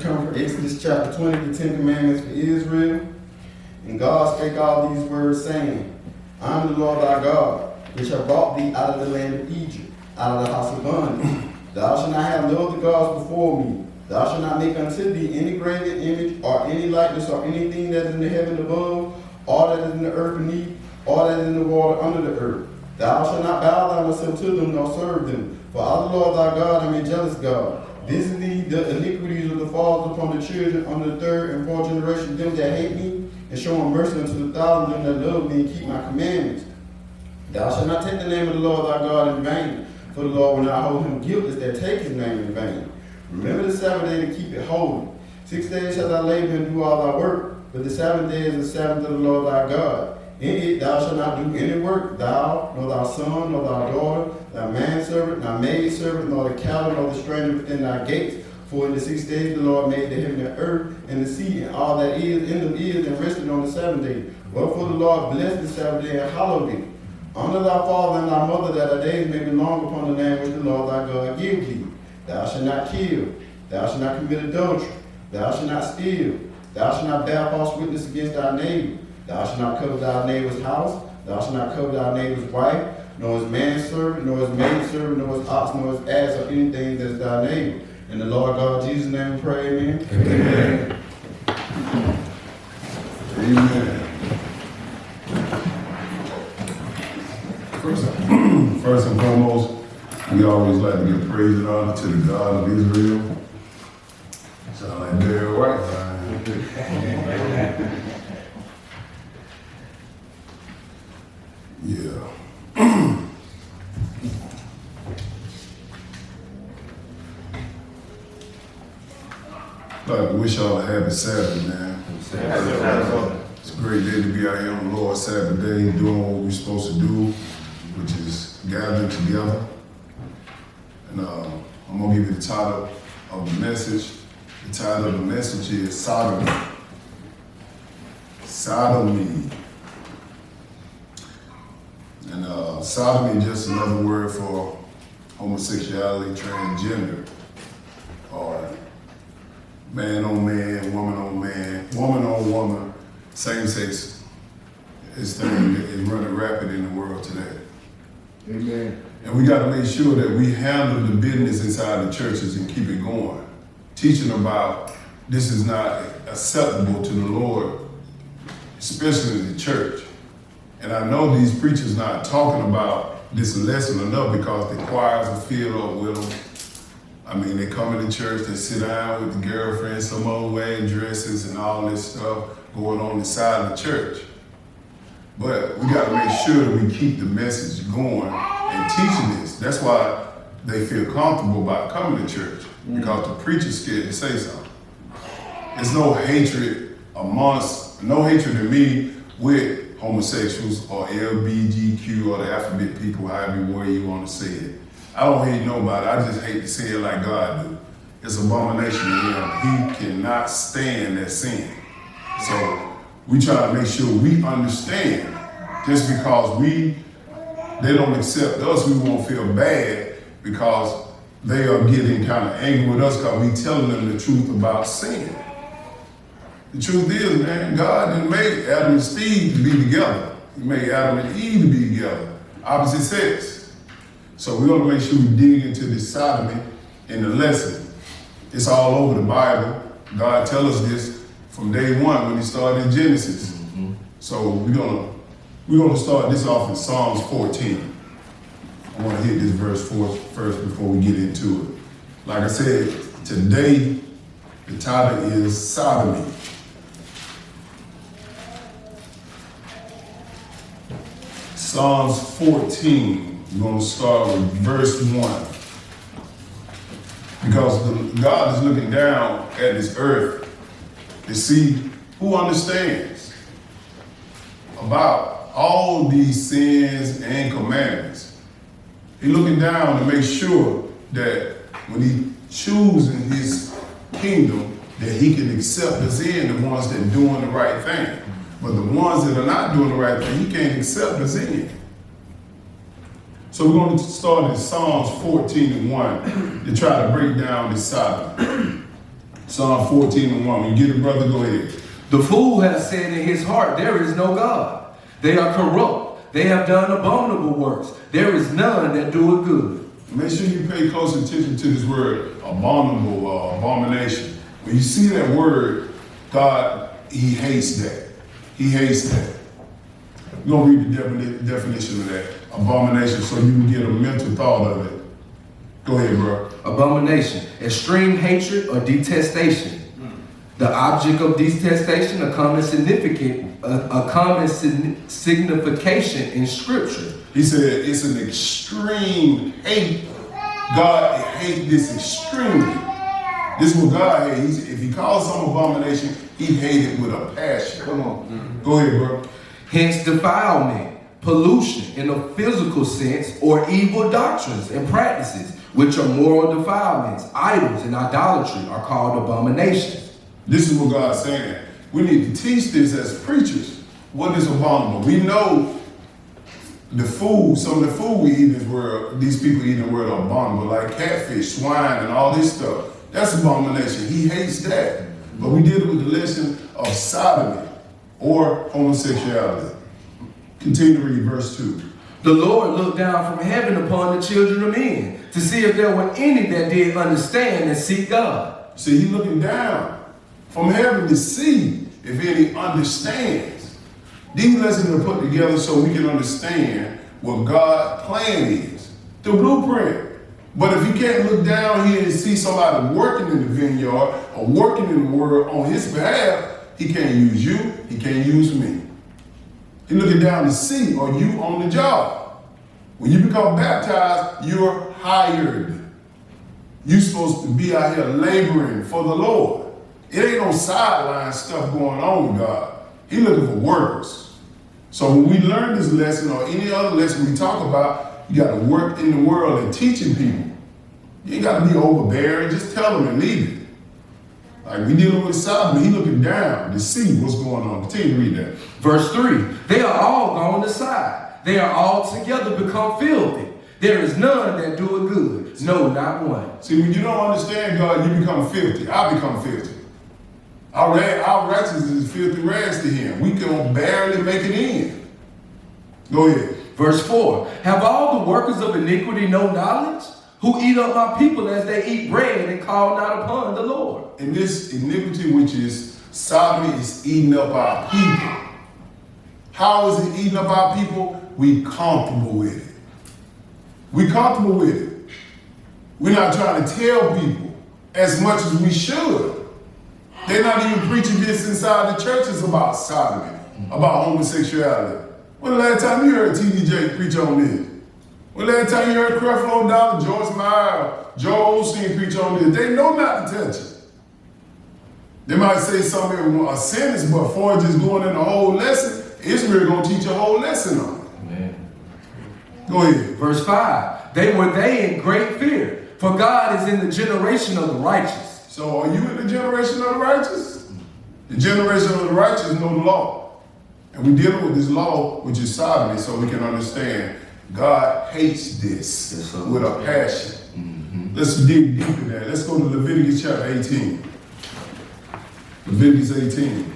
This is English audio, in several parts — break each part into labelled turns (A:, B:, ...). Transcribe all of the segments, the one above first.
A: scripture comes from Exodus chapter 20, the 10 Commandments for Israel. And God spake all these words, saying, I am the Lord thy God, which have brought thee out of the land of Egypt, out of the house of bondage. Thou shalt not have no other gods before me. Thou shalt not make unto thee any graven image, or any likeness, or anything that is in the heaven above, or that is in the earth beneath, or that is in the water under the earth. Thou shalt not bow thyself to them, nor serve them. For I, the Lord thy God, am a jealous God, visiting thee the iniquities of the fathers upon the children, under the third and fourth generation of them that hate me, and showing mercy unto the thousand of them that love me and keep my commandments. Thou shalt not take the name of the Lord thy God in vain, for the Lord will not hold him guiltless that take his name in vain. Remember the Sabbath day to keep it holy. 6 days shalt thou labor and do all thy work, but the seventh day is the Sabbath of the Lord thy God. In it thou shalt not do any work, thou, nor thy son, nor thy daughter, thy manservant, thy maidservant, nor the cattle, nor the stranger within thy gates. For in the 6 days the Lord made the heaven and earth, and the sea, and all that is in them is, and rested on the seventh day. Wherefore the Lord blessed the Sabbath day and hallowed it. Honor thy father and thy mother, that thy days may be long upon the land which the Lord thy God give thee. Thou shalt not kill. Thou shalt not commit adultery. Thou shalt not steal. Thou shalt not bear false witness against thy neighbor. Thou shalt not covet thy neighbor's house. Thou shalt not covet thy neighbor's wife, nor his manservant, nor his maidservant, nor his ox, nor his ass, or anything that is thy neighbor. In the Lord God Jesus' name we pray, amen.
B: Amen. Amen. First and foremost, we always like to give praise and honor to the God of Israel. Sound like Barry White. Yeah. I'd like to wish y'all a happy Sabbath, man. It's a great day to be out here on the Lord's Sabbath day, doing what we're supposed to do, which is gathering together. And I'm going to give you the title of the message. The title of the message is Sodomy. Sodomy. And sodomy is just another word for homosexuality, transgender, or man on man, woman on woman, same sex. This thing is running rapid in the world today.
C: Amen.
B: And we got to make sure that we handle the business inside the churches and keep it going. Teaching about this is not acceptable to the Lord, especially the church. And I know these preachers not talking about this lesson enough because the choirs are filled up with them. I mean, they come into church, they sit down with the girlfriend, some of them wearing dresses and all this stuff going on inside the church. But we got to make sure that we keep the message going and teaching this. That's why they feel comfortable about coming to church, because the preacher's scared to say something. There's no hatred no hatred in me with homosexuals or LBGQ or the alphabet people, however way you want to say it. I don't hate nobody. I just hate to say it like God do. It's abomination to him. He cannot stand that sin. So we try to make sure we understand. Just because they don't accept us, we won't feel bad because they are getting kind of angry with us because we telling them the truth about sin. The truth is, man, God didn't make Adam and Steve to be together. He made Adam and Eve to be together, opposite sex. So we're gonna make sure we dig into this sodomy in the lesson. It's all over the Bible. God tells us this from day one when he started in Genesis. Mm-hmm. So we're gonna start this off in Psalms 14. I want to hit this verse first before we get into it. Like I said, today the title is Sodomy. Psalms 14, we're going to start with verse 1. Because God is looking down at this earth to see who understands about all these sins and commandments. He's looking down to make sure that when he chooses his kingdom, that he can accept us in, the ones that are doing the right thing. But the ones that are not doing the right thing, he can't accept us in. So we're going to start in Psalms 14:1 to try to break down this Sodomy. Psalm 14:1. When you get it, brother, go ahead.
D: The fool has said in his heart, there is no God. They are corrupt. They have done abominable works. There is none that doeth good.
B: Make sure you pay close attention to this word, abominable, abomination. When you see that word, God, he hates that. He hates that. We're going to read the definition of that, abomination, so you can get a mental thought of it. Go ahead, bro.
D: Abomination, extreme hatred or detestation. The object of detestation, a common signification in Scripture.
B: He said it's an extreme hate. God hates this extremely. This is what God hates. If he calls some abomination, he hates it with a passion.
C: Come on.
B: Go ahead, bro.
D: Hence defilement, pollution in a physical sense, or evil doctrines and practices, which are moral defilements, idols, and idolatry are called abominations.
B: This is what God's saying. We need to teach this as preachers. What is abominable? We know the food, some of the food we eat in this world, these people eat in the world are abominable, like catfish, swine, and all this stuff. That's abomination. He hates that. But we did it with the lesson of sodomy or homosexuality. Continue to read verse 2.
D: The Lord looked down from heaven upon the children of men to see if there were any that did understand and seek God.
B: See, he's looking down from heaven to see if any understands. These lessons are put together so we can understand what God's plan is, the blueprint. But if you can't look down here and see somebody working in the vineyard or working in the world on his behalf, he can't use you, he can't use me. He's looking down to see, are you on the job? When you become baptized, you're hired. You're supposed to be out here laboring for the Lord. It ain't no sideline stuff going on with God. He's looking for workers. So when we learn this lesson or any other lesson we talk about, you got to work in the world and teaching people. You ain't got to be overbearing. Just tell them and leave it. Like we dealing with Sodomy, he looking down to see what's going on. Continue to read that.
D: Verse 3, they are all gone aside. They are all together become filthy. There is none that do it good. No, not one.
B: See, when you don't understand God, you become filthy. I become filthy. Our righteousness is filthy rags to him. We can barely make it in. Go ahead.
D: Verse 4, have all the workers of iniquity no knowledge? Who eat up my people as they eat bread and call not upon the Lord.
B: And this iniquity, which is sodomy, is eating up our people. How is it eating up our people? We comfortable with it. We comfortable with it. We're not trying to tell people as much as we should. They're not even preaching this inside the churches about sodomy, about homosexuality. When the last time you heard T.D. Jakes preach on this? When the last time you heard Creflo Dollar, George Meyer, Joel Osteen preach on this? They know not to touch it. They might say something, a sentence, but for just going in the whole lesson, Israel going to teach a whole lesson on it.
D: Amen.
B: Go ahead.
D: Verse 5, they were in great fear, for God is in the generation of the righteous.
B: So are you in the generation of the righteous? The generation of the righteous know the law. And we're dealing with this law, which is sodomy, so we can understand God hates this with a passion. Mm-hmm. Let's dig deep in that. Let's go to Leviticus chapter 18. Leviticus 18.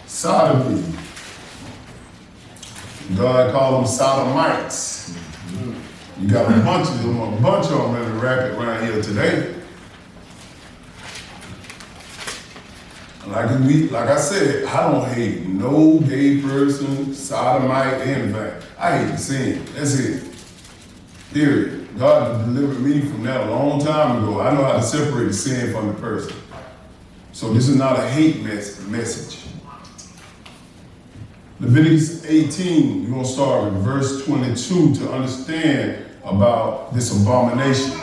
B: Sodomy. God called them sodomites. Mm-hmm. You got a bunch of them running rapid around here today. Like I said, I don't hate no gay person, sodomite, anything. I hate the sin. That's it. Period. God delivered me from that a long time ago. I know how to separate the sin from the person. So this is not a hate message. Leviticus 18, you're going to start with verse 22 to understand about this abomination.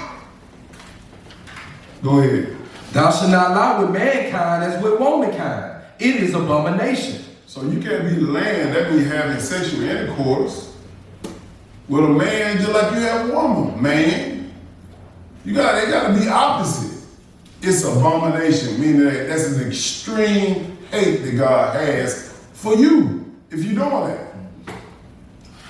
B: Go ahead.
D: Thou shalt not lie with mankind as with womankind. It is abomination.
B: So you can't be laying, that means having sexual intercourse with a man just like you have a woman, man. They gotta be opposite. It's abomination, meaning that's an extreme hate that God has for you if you're doing that.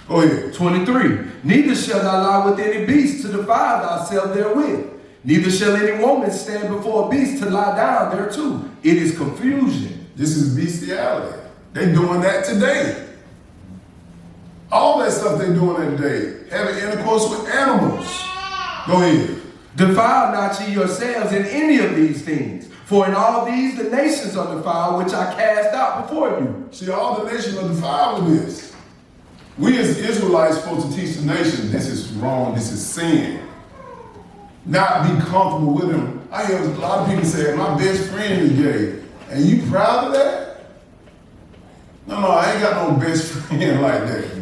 B: Go ahead.
D: 23, neither shalt thou lie with any beast to defile thyself therewith. Neither shall any woman stand before a beast to lie down there too. It is confusion.
B: This is bestiality. They doing that today. All that stuff they doing that today. Having intercourse with animals. Go ahead.
D: Defile not ye yourselves in any of these things. For in all these the nations are defiled, which I cast out before you.
B: See, all the nations are defiled with this. We as Israelites supposed to teach the nation, this is wrong, this is sin. Not be comfortable with them. I hear a lot of people say, my best friend is gay. And you proud of that? No, I ain't got no best friend like that.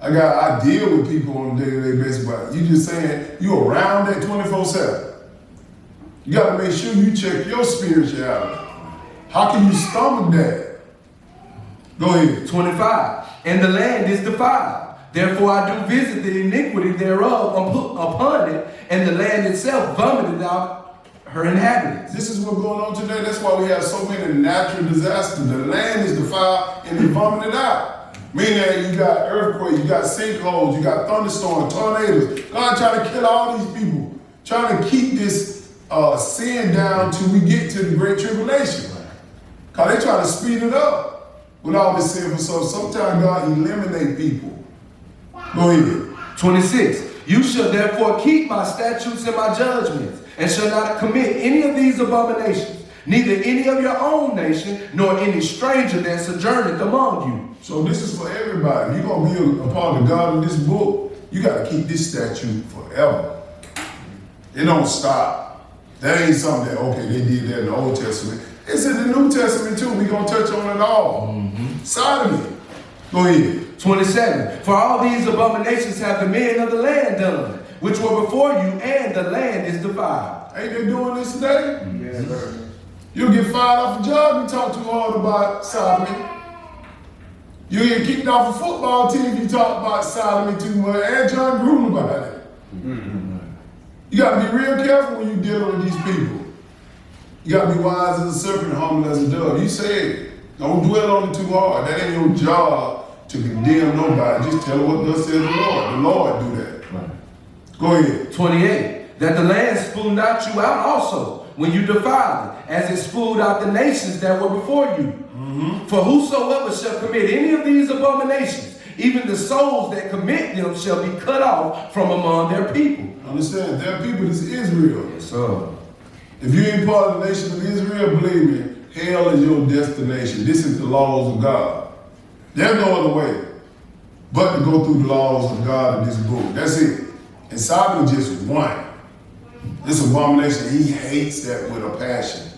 B: I deal with people on a day-to-day basis, but you just saying you around that 24/7. You got to make sure you check your spirituality. How can you stomach that? Go ahead.
D: 25. And the land is defiled. Therefore I do visit the iniquity thereof upon it, and the land itself vomited out her inhabitants.
B: This is what's going on today. That's why we have so many natural disasters. The land is defiled and it vomited out. Meaning that you got earthquakes, you got sinkholes, you got thunderstorms, tornadoes. God trying to kill all these people. Trying to keep this sin down till we get to the great tribulation. Because they trying to speed it up with all this sin. So sometimes God eliminate people. Go ahead.
D: 26. You shall therefore keep my statutes and my judgments, and shall not commit any of these abominations, neither any of your own nation, nor any stranger that sojourneth among you.
B: So this is for everybody. If you're going to be a part of God in this book, you got to keep this statute forever. It don't stop. That ain't something that, okay, they did that in the Old Testament. It's in the New Testament too. We're going to touch on it all. Sodomy. Go ahead.
D: 27. For all these abominations have the men of the land done, which were before you, and the land is defiled.
B: Ain't they doing this today?
C: Yes, sir.
B: You'll get fired off a job if you talk too hard about sodomy. You get kicked off a football team if you talk about sodomy too much. And John Gruden about it. You got to be real careful when you're dealing with these people. You got to be wise as a serpent, humble as a dove. You said, don't dwell on it too hard. That ain't your job to condemn nobody. Just tell them what thus says the Lord. The Lord do that.
D: Right.
B: Go ahead.
D: 28. That the land spewed not you out also, when you defiled it, as it spewed out the nations that were before you. For whosoever shall commit any of these abominations, even the souls that commit them shall be cut off from among their people.
B: Understand, their people is Israel.
D: Yes, sir.
B: If you ain't part of the nation of Israel, believe me, hell is your destination. This is the laws of God. There's no other way but to go through the laws of God in this book. That's it. And Sodom is just one. This abomination, he hates that with a passion.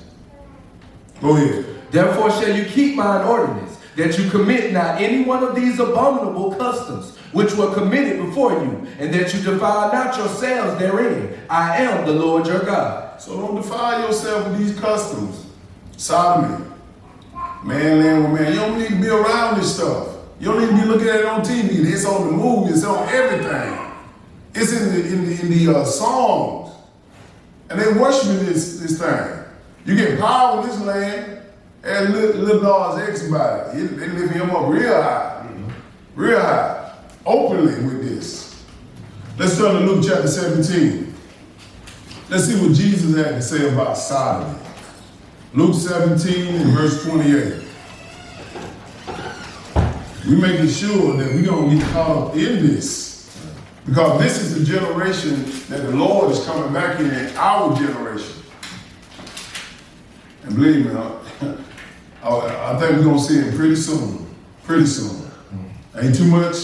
B: Go ahead.
D: Therefore shall you keep mine ordinance, that you commit not any one of these abominable customs, which were committed before you, and that you defile not yourselves therein. I am the Lord your God.
B: So don't defile yourself with these customs. Sodomy. Man laying with man. You don't need to be around this stuff. You don't need to be looking at it on TV. It's on the movie. It's on everything. It's in the songs. And they worshiping this thing. You get power in this land. And Lil Nas X about it. They lift him up real high. Real high. Openly with this. Let's turn to Luke chapter 17. Let's see what Jesus had to say about sodomy. Luke 17 and verse 28. We're making sure that we don't get caught up in this. Because this is the generation that the Lord is coming back in our generation. And believe me, I think we're going to see it pretty soon. Pretty soon. Ain't too much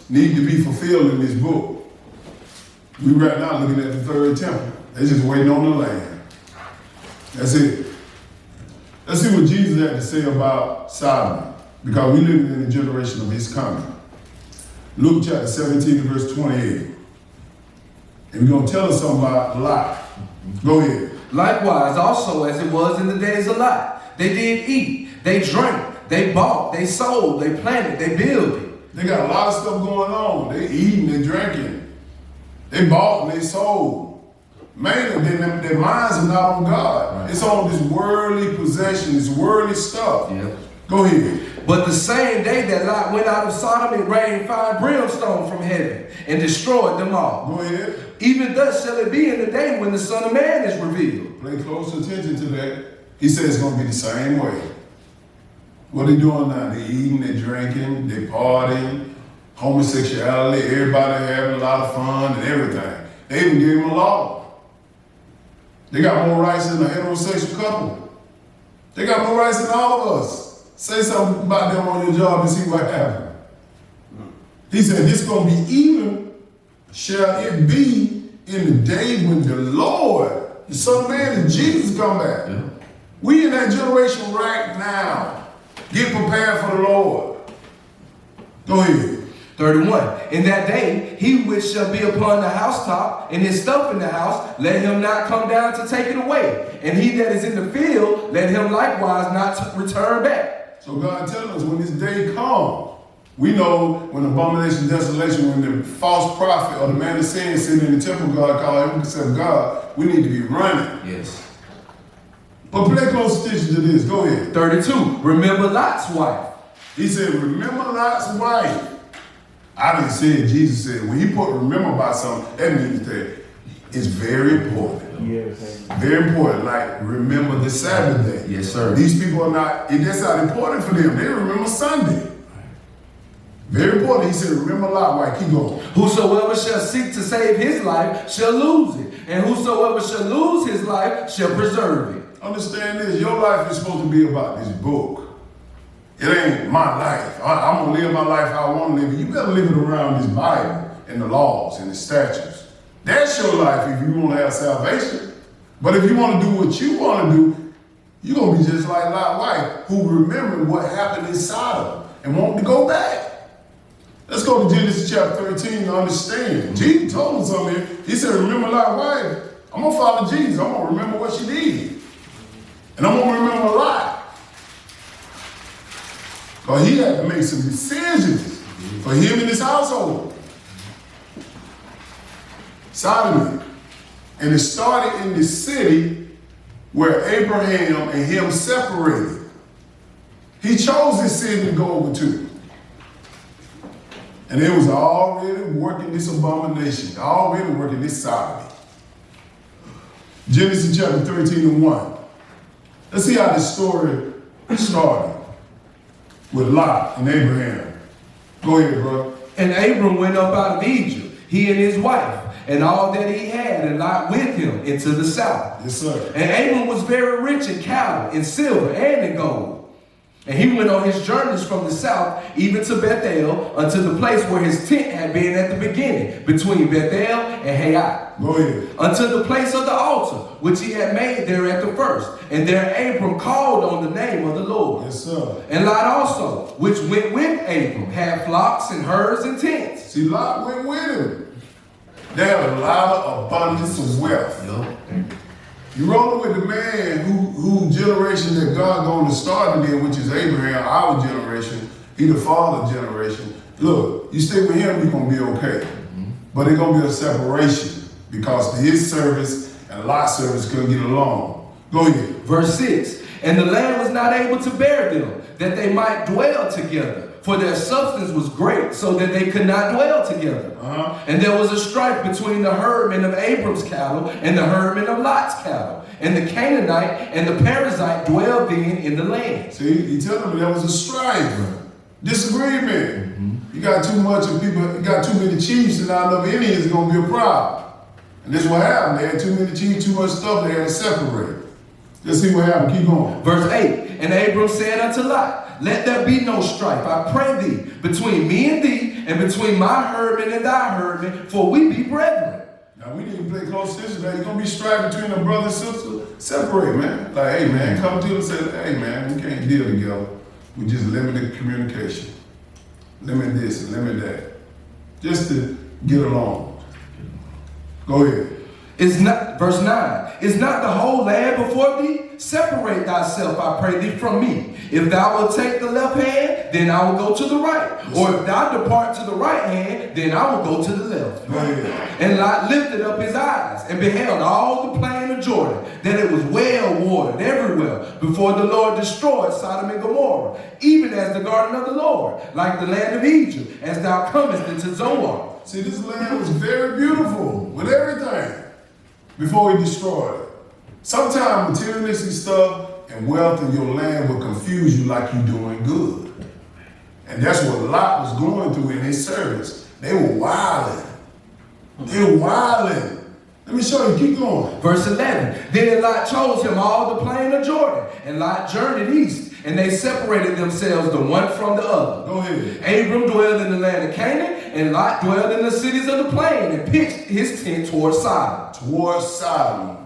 B: need to be fulfilled in this book. We right now looking at the third temple. They're just waiting on the land. That's it. Let's see what Jesus had to say about Sodom, because we live in the generation of his coming. Luke chapter 17, verse 28. And we're going to tell us something about Lot. Go ahead.
D: Likewise also as it was in the days of Lot, they did eat, they drank, they bought, they sold, they planted, they builded.
B: They got a lot of stuff going on. They eating, they drinking. They bought and they sold. Mainly, their minds are not on God. Right. It's on this worldly possession, this worldly stuff.
D: Yep.
B: Go ahead.
D: But the same day that Lot went out of Sodom, it rained fire and brimstone from heaven and destroyed them all.
B: Go ahead.
D: even thus shall it be in the day when the Son of Man is revealed.
B: Pay close attention to that. He said it's going to be the same way. What they doing now? They eating, they drinking, they partying, homosexuality, everybody having a lot of fun and everything. They even gave them a law. They got more rights than a heterosexual couple. They got more rights than all of us. Say something about them on your job and see what happens. He said, this going to be even, shall it be in the day when the Lord, the Son of Man, and Jesus come back. Yeah. We in that generation right now. Get prepared for the Lord. Go ahead.
D: 31. In that day, he which shall be upon the housetop and his stuff in the house, let him not come down to take it away. And he that is in the field, let him likewise not return back.
B: So God telling us when this day comes, we know when abomination, desolation, when the false prophet or the man of sin sitting in the temple, God called him except God, we need to be running.
D: Yes.
B: But pay close attention to this. Go ahead.
D: 32. Remember Lot's wife.
B: He said, remember Lot's wife. I didn't say it. Jesus said, when he put remember about something, that means that it's very important.
C: Yes.
B: Very important. Like, remember the Sabbath day.
D: Yes, sir.
B: These people are not, that's not important for them. They remember Sunday. Very important. He said, remember Lot wife. Keep going.
D: Whosoever shall seek to save his life shall lose it. And whosoever shall lose his life shall preserve it.
B: Understand this. Your life is supposed to be about this book. It ain't my life. I'm going to live my life how I want to live it. You better live it around this Bible and the laws and the statutes. That's your life if you want to have salvation. But if you want to do what you want to do, you're going to be just like Lot's wife, who remembered what happened in Sodom and wanted to go back. Let's go to Genesis chapter 13 to understand. Jesus told us something here. He said, remember Lot's wife. I'm going to follow Jesus. I'm going to remember what she did. And I'm going to remember a lot. Because he had to make some decisions for him and his household. Sodomy. And it started in the city where Abraham and him separated. He chose this city to go over to. And it was already working this abomination, already working this sodomy. Genesis chapter 13 and 1. Let's see how this story started with Lot and Abraham. Go ahead, bro.
D: And Abram went up out of Egypt, he and his wife, and all that he had, and Lot with him into the south.
B: Yes, sir.
D: And Abram was very rich in cattle, in silver, and in gold. And he went on his journeys from the south, even to Bethel, unto the place where his tent had been at the beginning, between Bethel and Hai.
B: Go ahead.
D: Unto the place of the altar, which he had made there at the first. And there Abram called on the name of the Lord.
B: Yes, sir.
D: And Lot also, which went with Abram, had flocks and herds and tents.
B: See, Lot went with him. They had a lot of abundance of wealth.
D: Yep.
B: You rolling with the man who generation that God going to start in, which is Abraham, our generation. He the father generation. Look, you stay with him, you're going to be okay. But it's going to be a separation because his service and Lot's service couldn't get along. Go ahead.
D: Verse 6. And the land was not able to bear them, that they might dwell together. For their substance was great, so that they could not dwell together. And there was a strife between the herdmen of Abram's cattle and the herdmen of Lot's cattle. And the Canaanite and the Perizzite dwelled then in the land.
B: See, he telling me there was a strife, disagreement. You got too much of people, you got too many chiefs, and not enough Indians, is going to be a problem. And this is what happened. They had too many chiefs, too much stuff, they had to separate. Let's see what happened. Keep going.
D: Verse 8. And Abram said unto Lot, let there be no strife, I pray thee, between me and thee, and between my herdmen and thy herdmen, for we be brethren.
B: Now we need to play close attention. You're going to be strife between a brother and sister. Separate, man. Like, hey, man, come to them and say, hey, man, we can't deal together. We just limited communication. Limit this and limit that. Just to get along. Go ahead.
D: Is not, verse 9. is not the whole land before thee? Separate thyself, I pray thee, from me. If thou wilt take the left hand, then I will go to the right. Or if thou depart to the right hand, then I will go to the left. And Lot lifted up his eyes and beheld all the plain of Jordan, that it was well watered everywhere, before the Lord destroyed Sodom and Gomorrah, even as the garden of the Lord, like the land of Egypt, as thou comest into Zoar.
B: See, this land was very beautiful with everything before he destroyed it. Sometimes materialistic stuff and wealth in your land will confuse you like you're doing good. And that's what Lot was going through in his service. They were wilding. Let me show you, keep going.
D: Verse 11, then Lot chose him all the plain of Jordan, and Lot journeyed east, and they separated themselves the one from the other.
B: Go ahead.
D: Abram dwelled in the land of Canaan, and Lot dwelled in the cities of the plain, and pitched his tent toward Sodom.
B: Towards Sodom,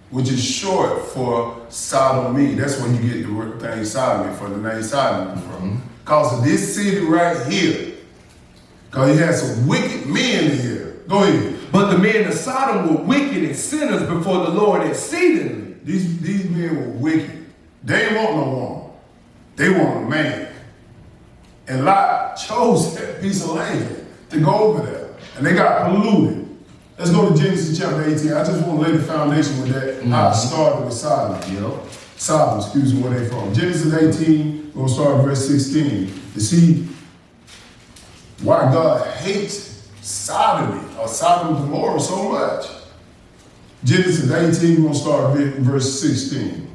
B: which is short for Sodomy. That's where you get the thing Sodomy, for the name Sodomy from. Because of this city right here. Because he had some wicked men here. Go ahead.
D: But the men of Sodom were wicked and sinners before the Lord exceedingly.
B: These men were wicked. They didn't want no woman. They wanted a man. And Lot chose that piece of land to go over there. And they got polluted. Let's go to Genesis chapter 18. I just want to lay the foundation with that, how it started with Sodom. Sodom, excuse me, where they from. Genesis 18, we're going to start at verse 16. To see why God hates Sodomy, or Sodom and Gomorrah, so much. Genesis 18, we're going to start at verse 16.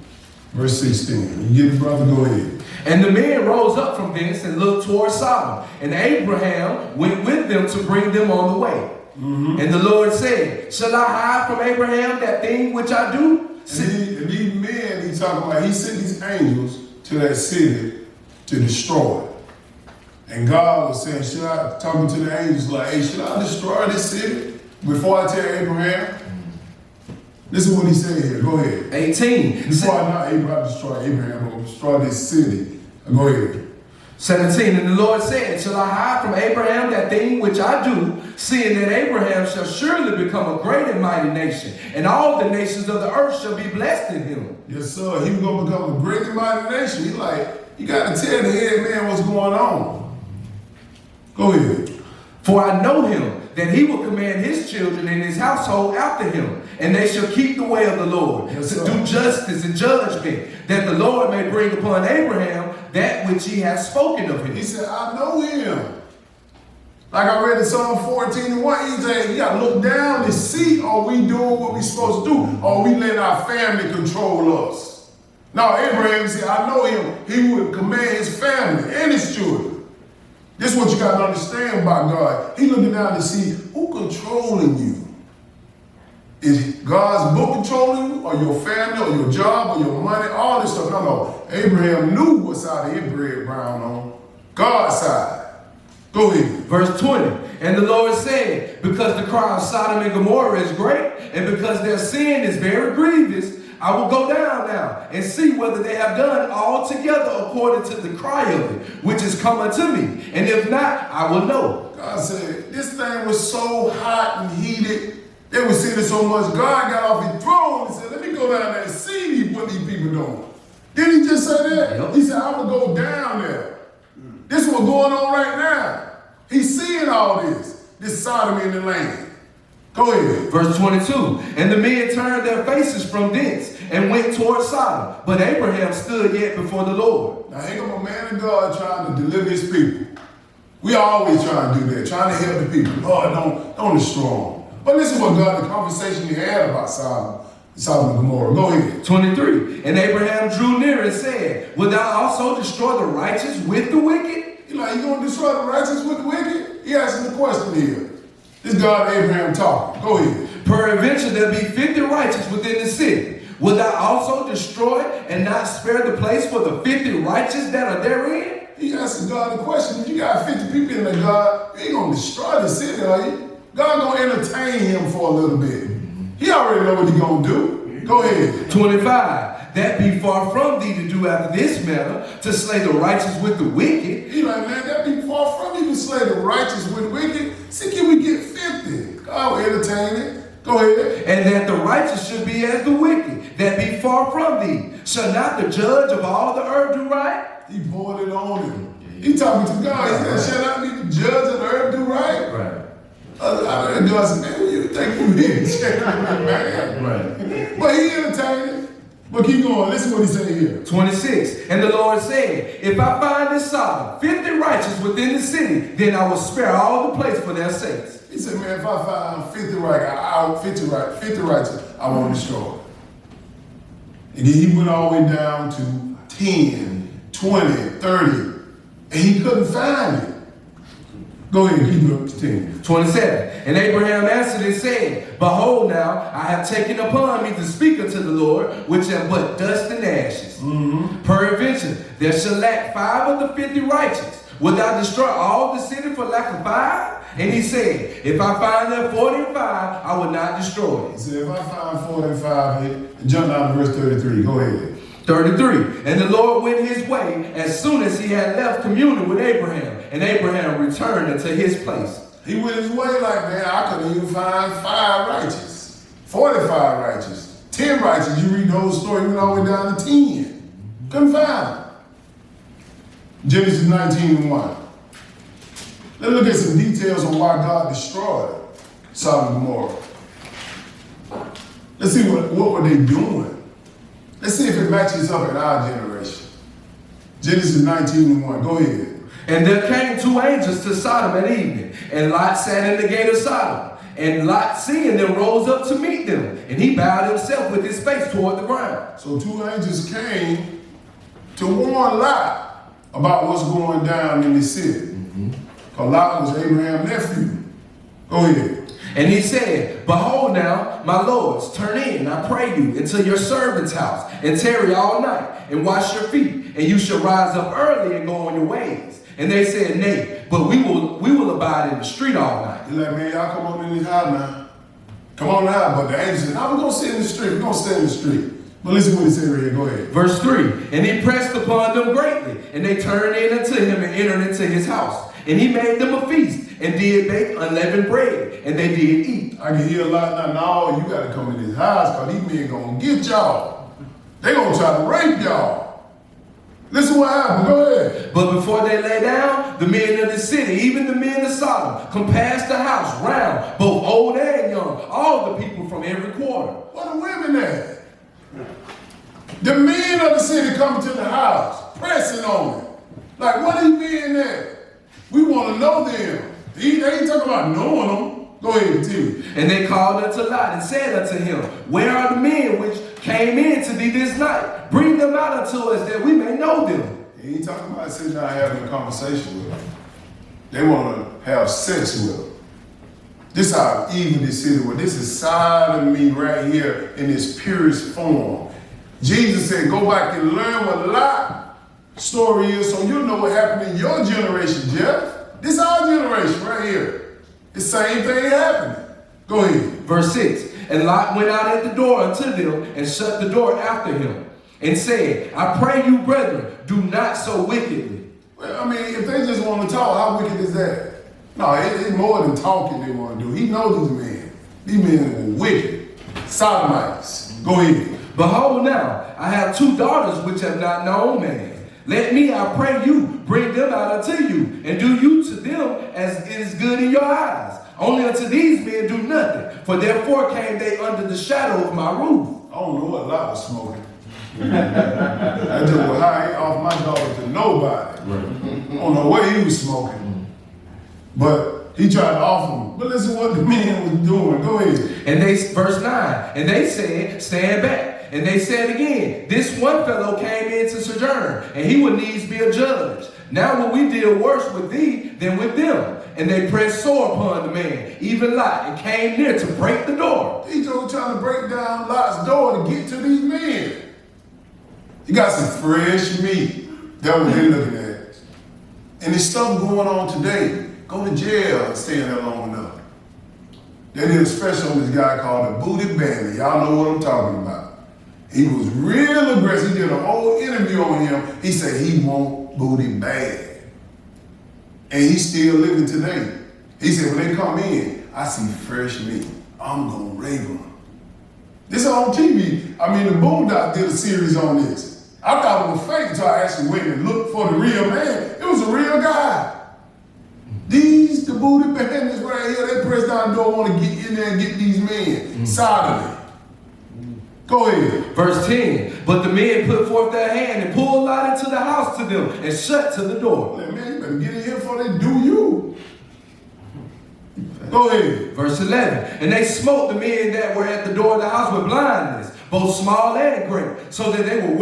B: Verse 16. You get it, brother? Go ahead.
D: And the men rose up from thence and looked toward Sodom. And Abraham went with them to bring them on the way. And the Lord said, shall I hide from Abraham that thing which I do?
B: And these men, he talking about, he sent these angels to that city to destroy it. And God was saying, should I, talking to the angels like, hey, should I destroy this city before I tell Abraham? This is what he said here. Go ahead.
D: 18.
B: Before I not Abraham destroy Abraham, I'm going to destroy this city. Go ahead.
D: 17. And the Lord said, shall I hide from Abraham that thing which I do, seeing that Abraham shall surely become a great and mighty nation, and all the nations of the earth shall be blessed in him.
B: Yes, sir. He was going to become a great and mighty nation. He like, you got to tell the head man what's going on. Go ahead.
D: For I know him, that he will command his children and his household after him, and they shall keep the way of the Lord,
B: yes,
D: to do justice and judgment, that the Lord may bring upon Abraham that which he has spoken of him.
B: He said, I know him. Like I read in Psalm 14:1, he said, you got to look down to see, are we doing what we're supposed to do? Or are we letting our family control us? Now, Abraham said, I know him. He would command his family and his children. This is what you got to understand about God. He looking down to see who controlling you. Is God's book controlling you, or your family, or your job, or your money, all this stuff? No. Abraham knew what side of his bread brown on. God's side. Go ahead.
D: Verse 20. And the Lord said, because the cry of Sodom and Gomorrah is great, and because their sin is very grievous, I will go down now and see whether they have done altogether according to the cry of it, which is come unto me. And if not, I will know.
B: God said, this thing was so hot and heated. They were sinning so much. God got off his throne and said, let me go down there and see what these people doing. Didn't he just say that?
D: Yep.
B: He said, I will go down there. This is what's going on right now. He's seeing all this sodomy in the land. Go ahead.
D: Verse 22. And the men turned their faces from thence and went toward Sodom. But Abraham stood yet before the Lord.
B: Now here come a man of God trying to deliver his people. We always try to do that, trying to help the people. Lord, don't destroy them. But listen what God, the conversation he had about Sodom and Gomorrah. Go ahead. 23.
D: And Abraham drew near and said, wilt thou also destroy the righteous with the wicked?
B: He's like, you going to destroy the righteous with the wicked? He asking the question here. This God Abraham talking. Go ahead.
D: Peradventure there be 50 righteous within the city. Wilt thou also destroy and not spare the place for the 50 righteous that are therein?
B: He asking God the question. If you got 50 people in there, God, you ain't going to destroy the city, are you? God going to entertain him for a little bit. He already know what he going to do. Go ahead.
D: 25. That be far from thee to do after this manner, to slay the righteous with the wicked.
B: He like, man, that be far from you to slay the righteous with the wicked. See, can we get 50? God will entertain it. Go ahead.
D: And that the righteous should be as the wicked, that be far from thee. Shall not the judge of all the earth do right?
B: He poured it on him. He talking to God. He said, shall not be the judge of the earth do right?
D: Right.
B: I said, man, what you think you is? Man.
D: Right.
B: But he entertained it. But keep going. Listen what he said here.
D: 26. And the Lord said, if I find in Sodom 50 righteous within the city, then I will spare all the place for their sakes.
B: He said, man, if I find 50 righteous, I won't destroy it. And then he went all the way down to 10, 20, 30, and he couldn't find it. Go ahead, keep it up to 10. 27. And Abraham answered and said, behold now, I have taken upon me to speak unto the Lord, which are but dust and ashes. Peradventure, there shall lack 5 of the 50 righteous. Wilt thou destroy all the city for lack of 5? And he said, if I find there 45, I will not destroy it. He said, if I find 45, jump down to verse 33. Go ahead.
D: 33. And the Lord went his way as soon as he had left communing with Abraham. And Abraham returned unto his place.
B: He went his way like, man, I couldn't even find 5 righteous, 45 righteous, 10 righteous. You read the whole story, he went all the way down to 10. Couldn't find them. Genesis 19:1. Let's look at some details on why God destroyed Sodom and Gomorrah. Let's see what were they doing. Let's see if it matches up in our generation. Genesis 19:1. Go ahead.
D: And there came 2 angels to Sodom at evening, and Lot sat in the gate of Sodom. And Lot, seeing them, rose up to meet them, and he bowed himself with his face toward the ground.
B: So 2 angels came to warn Lot about what's going down in the city. Because Lot was Abraham's nephew. Go ahead.
D: And he said, behold now, my lords, turn in, I pray you, into your servant's house, and tarry all night, and wash your feet, and you shall rise up early and go on your ways. And they said, nay, but we will abide in the street all night.
B: He's like, man, y'all come on in this house now. Come on now. But the angel said, no, we're going to sit in the street. We're going to stay in the street. But listen what he said right here. Go ahead.
D: Verse 3. And he pressed upon them greatly, and they turned in unto him and entered into his house. And he made them a feast, and did bake unleavened bread, and they did eat.
B: I can hear a lot now. No, you got to come in this house because these men going to get y'all. They going to try to rape y'all. Listen what happened. Go ahead.
D: But before they lay down, the men of the city, even the men of Sodom, compassed the house round, both old and young, all the people from every quarter.
B: What are women at? The men of the city coming to the house, pressing on it. Like, what are you men at? We want to know them. They ain't talking about knowing them. Go ahead, too.
D: And they called unto Lot and said unto him, where are the men which came in to thee this night? Bring them out unto us that we may know them.
B: He ain't talking about sitting down having a conversation with them. They want to have sex with them. This is how evil this city was. This is sodomy right here in its purest form. Jesus said, go back and learn what Lot's story is so you'll know what happened in your generation, Jeff. This is our generation right here. The same thing happening. Go ahead.
D: Verse 6. And Lot went out at the door unto them and shut the door after him and said, I pray you, brethren, do not so wickedly.
B: Well, I mean, if they just want to talk, how wicked is that? No, it's more than talking they want to do. He knows these men. These men are wicked. Sodomites. Go ahead.
D: Behold now, I have 2 daughters which have not known man. Let me, I pray you, bring them out unto you, and do you to them as it is good in your eyes. Only unto these men do nothing, for therefore came they under the shadow of my roof.
B: I don't know what Lot was smoking. I just was high off my daughter to nobody. I don't know what he was smoking. But he tried to offer him. But listen what the men was doing. Go ahead.
D: And they, verse 9, and they said, stand back. And they said again, this one fellow came in to sojourn, and he would needs be a judge. Now will we deal worse with thee than with them? And they pressed sore upon the man, even Lot, and came near to break the door.
B: He's trying to break down Lot's door to get to these men. You got some fresh meat. That's what they're looking at. And there's stuff going on today. Go to jail and stay in there long enough. They did a special on this guy called the Booty Bandit. Y'all know what I'm talking about. He was real aggressive. He did a whole interview on him. He said he want booty bad. And he's still living today. He said when they come in, I see fresh meat. Oh, I'm gonna rape them. This is on TV. I mean, the Boondocks did a series on this. I thought it was fake until I actually went and looked for the real man. It was a real guy. The booty bandits right here, they press down the door, want to get in there and get these men. Sodomy. Go ahead.
D: Verse 10, but the men put forth their hand and pulled Lot into the house to them and shut to the door.
B: Man, you better get in here before they do you. Go ahead.
D: Verse 11, and they smote the men that were at the door of the house with blindness, both small and great, so that they were